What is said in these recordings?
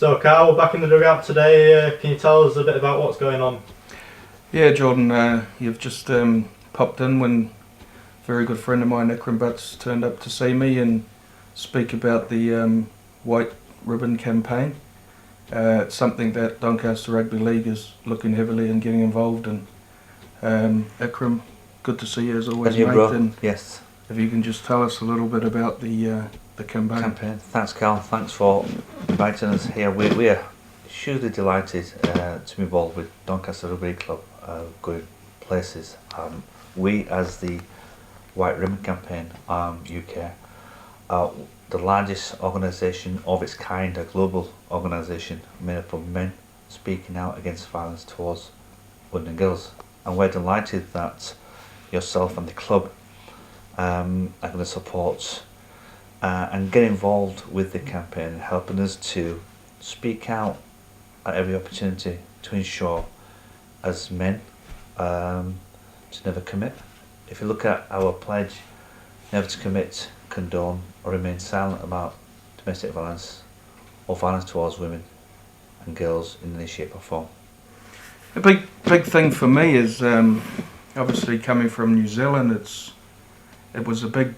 So Carl, we're back in the dugout today. Can you tell us a bit about what's going on? Yeah, Jordan, you've just popped in when a very good friend of mine, Ikram Butts, turned up to see me and speak about the White Ribbon campaign. It's something that Doncaster Rugby League is looking heavily in getting involved in. Ikram, good to see you as always, mate. Bro. And yes. If you can just tell us a little bit about the campaign. Thanks, Carl. Thanks for inviting us here. We are hugely delighted to be involved with Doncaster Rugby League Club going places. We, as the White Ribbon Campaign UK, are the largest organisation of its kind, a global organisation made up of men speaking out against violence towards women and girls. And we're delighted that yourself and the club are going to support and get involved with the campaign, helping us to speak out at every opportunity to ensure, as men, to never commit. If you look at our pledge, never to commit, condone or remain silent about domestic violence or violence towards women and girls in any shape or form. A big thing for me is obviously coming from New Zealand. It was a big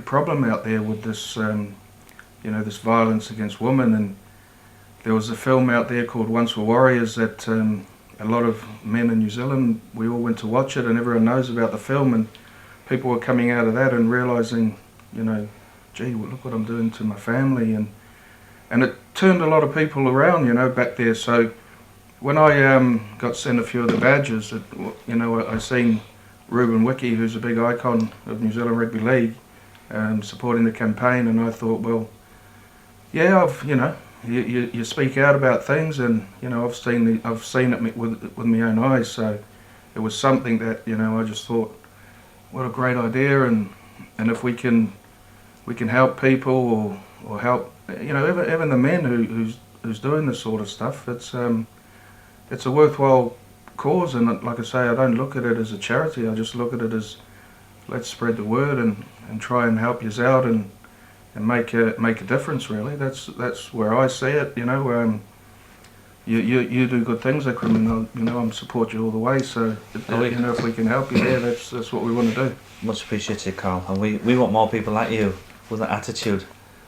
problem out there with this this violence against women, and there was a film out there called Once Were Warriors that a lot of men in New Zealand, we all went to watch it, and everyone knows about the film, and people were coming out of that and realising, gee, look what I'm doing to my family, and it turned a lot of people around, back there. So when I got sent a few of the badges, I seen Ruben Wiki, who's a big icon of New Zealand Rugby League, supporting the campaign, and I thought, well, yeah, you speak out about things, and I've seen it with my own eyes. So it was something that I just thought, what a great idea, and if we can help people or help even the men who's doing this sort of stuff, it's a worthwhile cause. And like I say, I don't look at it as a charity. I just look at it as, let's spread the word and try and help you out and make a difference. Really, that's where I see it. You do good things, Ikram, and I'm support you all the way. So if we can help you there, that's what we want to do. Much appreciated, Carl. And we want more people like you with that attitude,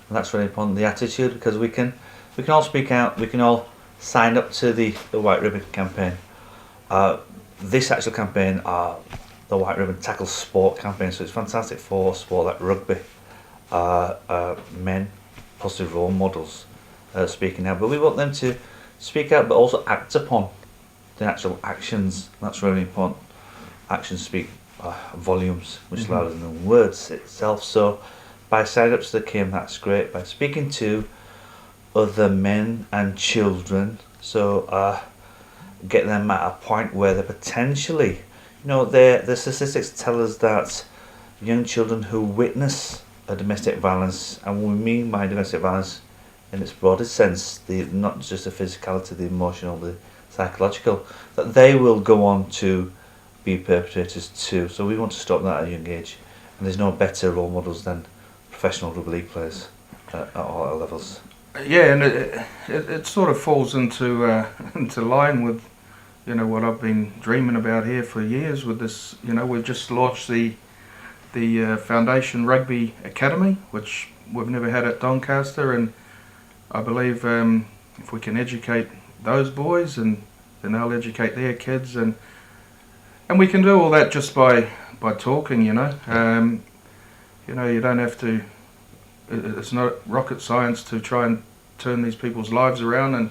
and that's really important. The attitude, because we can all speak out. We can all sign up to the White Ribbon campaign. This actual campaign, the White Ribbon Tackle Sport campaign, so it's fantastic for sport like rugby. Men, positive role models, speaking out, but we want them to speak out but also act upon the actual actions. That's really important. Actions speak volumes much louder than words itself. So by signing up to the CAM, that's great. By speaking to other men and children, so get them at a point where they're potentially, the statistics tell us that young children who witness a domestic violence, and what we mean by domestic violence in its broadest sense, not just the physicality, the emotional, the psychological, that they will go on to be perpetrators too. So we want to stop that at a young age, and there's no better role models than professional rugby league players at all levels. Yeah, and it sort of falls into line with what I've been dreaming about here for years with this. We've just launched the Foundation Rugby Academy, which we've never had at Doncaster, and I believe if we can educate those boys, and then they'll educate their kids, and we can do all that just by talking. You don't have to. It's not rocket science to try and turn these people's lives around, and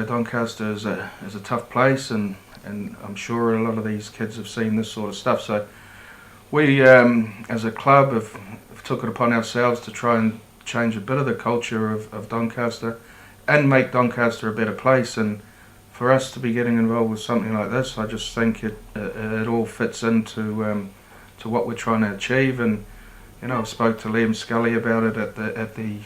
Doncaster is a tough place, and I'm sure a lot of these kids have seen this sort of stuff. So we, as a club, have took it upon ourselves to try and change a bit of the culture of Doncaster and make Doncaster a better place. And for us to be getting involved with something like this, I just think it all fits into to what we're trying to achieve. And I spoke to Liam Scully about it at the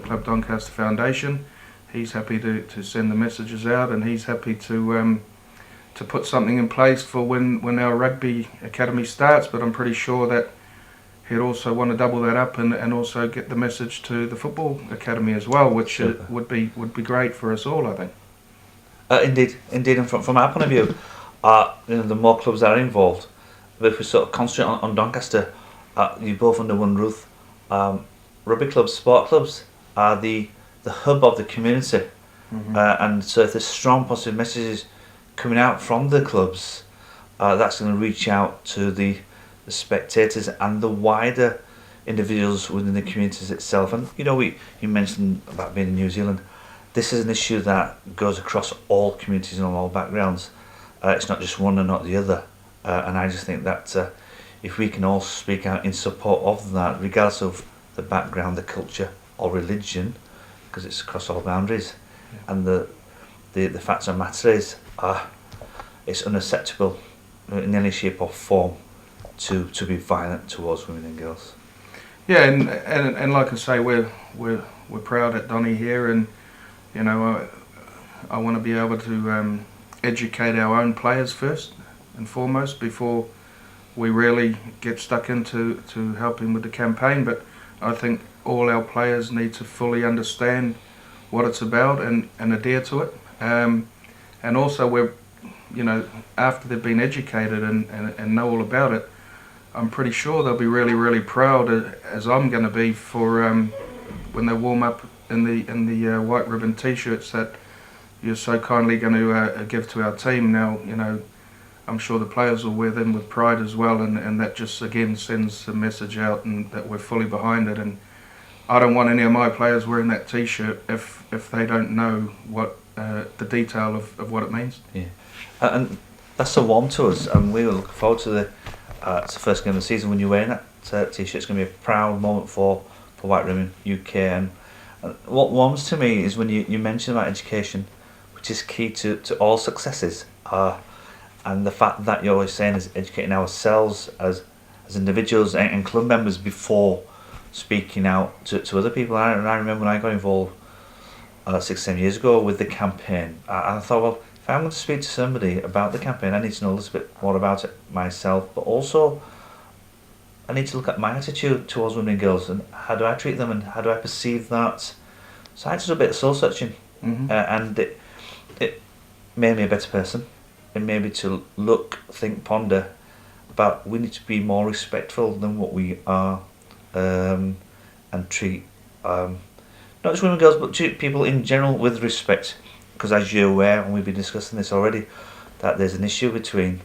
Club Doncaster Foundation. He's happy to send the messages out, and he's happy to put something in place for when our rugby academy starts. But I'm pretty sure that he'd also want to double that up and also get the message to the football academy as well, which would be great for us all, I think. Indeed, and from our point of view, the more clubs that are involved, but if we sort of concentrate on Doncaster, you both under one roof. Rugby clubs, sport clubs are the hub of the community, and so if there's strong positive messages coming out from the clubs, that's going to reach out to the spectators and the wider individuals within the communities itself. And you mentioned about being in New Zealand. This is an issue that goes across all communities and all backgrounds. It's not just one and not the other. And I just think that if we can all speak out in support of that, regardless of the background, the culture or religion, because it's across all boundaries, and the facts of the matter is, it's unacceptable in any shape or form to be violent towards women and girls. Yeah, and like I say, we're proud at Donny here, and I want to be able to educate our own players first and foremost before we really get stuck into helping with the campaign. But I think all our players need to fully understand what it's about and adhere to it. And also we're, after they've been educated and know all about it, I'm pretty sure they'll be really, really proud, as I'm going to be, for when they warm up in the white ribbon T-shirts that you're so kindly going to give to our team. Now, I'm sure the players will wear them with pride as well, and that just again sends a message out and that we're fully behind it. And I don't want any of my players wearing that T-shirt if they don't know what the detail of what it means. Yeah, and that's so warm to us, and we will look forward to it's the first game of the season when you're wearing that T-shirt. It's going to be a proud moment for White Ribbon UK. And what warms to me is when you mention about education, which is key to all successes. And the fact that you're always saying is educating ourselves as individuals and club members before speaking out to other people. I remember when I got involved 6-7 years ago with the campaign, I thought, well, if I'm going to speak to somebody about the campaign, I need to know a little bit more about it myself, but also I need to look at my attitude towards women and girls and how do I treat them and how do I perceive that. So I had to do a bit of soul searching, and it made me a better person. It made me to look, think, ponder about we need to be more respectful than what we are, and treat not just women and girls but treat people in general with respect, because as you're aware, and we've been discussing this already, that there's an issue between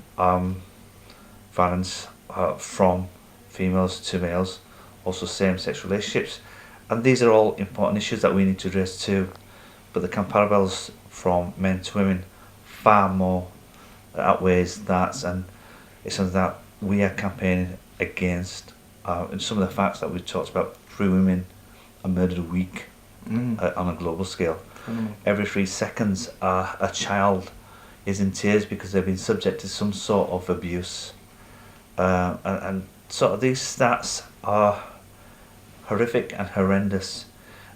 violence from females to males, also same-sex relationships, and these are all important issues that we need to address too. But the comparables from men to women far more outweighs that, and it's something that we are campaigning against. And some of the facts that we've talked about: 3 women are murdered a week on a global scale. Every 3 seconds a child is in tears because they've been subject to some sort of abuse, and sort of these stats are horrific and horrendous.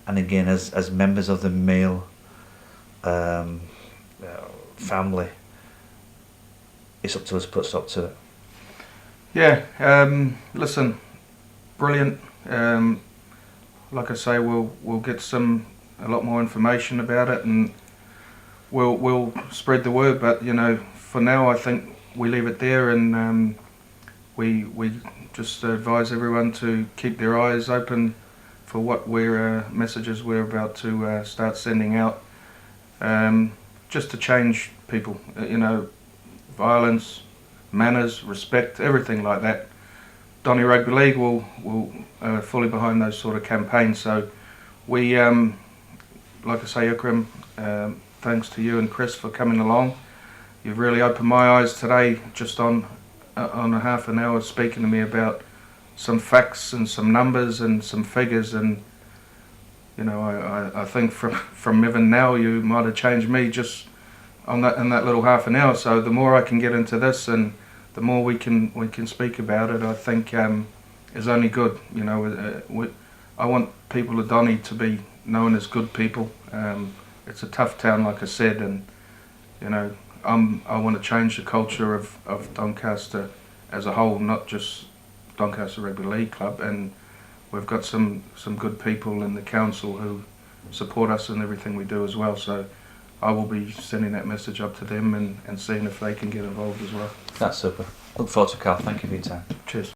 And again, as members of the male family, it's up to us to put a stop to it. Yeah, listen, brilliant. Like I say, we'll get a lot more information about it, and we'll spread the word. But for now, I think we leave it there, and we just advise everyone to keep their eyes open for what messages we're about to start sending out, just to change people. Violence, manners, respect, everything like that. Donny Rugby League will fully behind those sort of campaigns. So we, like I say, Ikram, thanks to you and Chris for coming along. You've really opened my eyes today, just on a half an hour speaking to me about some facts and some numbers and some figures, and I think from even now you might have changed me just in that little half an hour. So the more I can get into this and the more we can speak about it, I think is only good. I want people of Donny to be known as good people. It's a tough town, like I said, and I want to change the culture of Doncaster as a whole, not just Doncaster Rugby League Club, and we've got some good people in the council who support us in everything we do as well. So I will be sending that message up to them and seeing if they can get involved as well. That's super. Look forward to it, Carl. Thank you for your time. Cheers.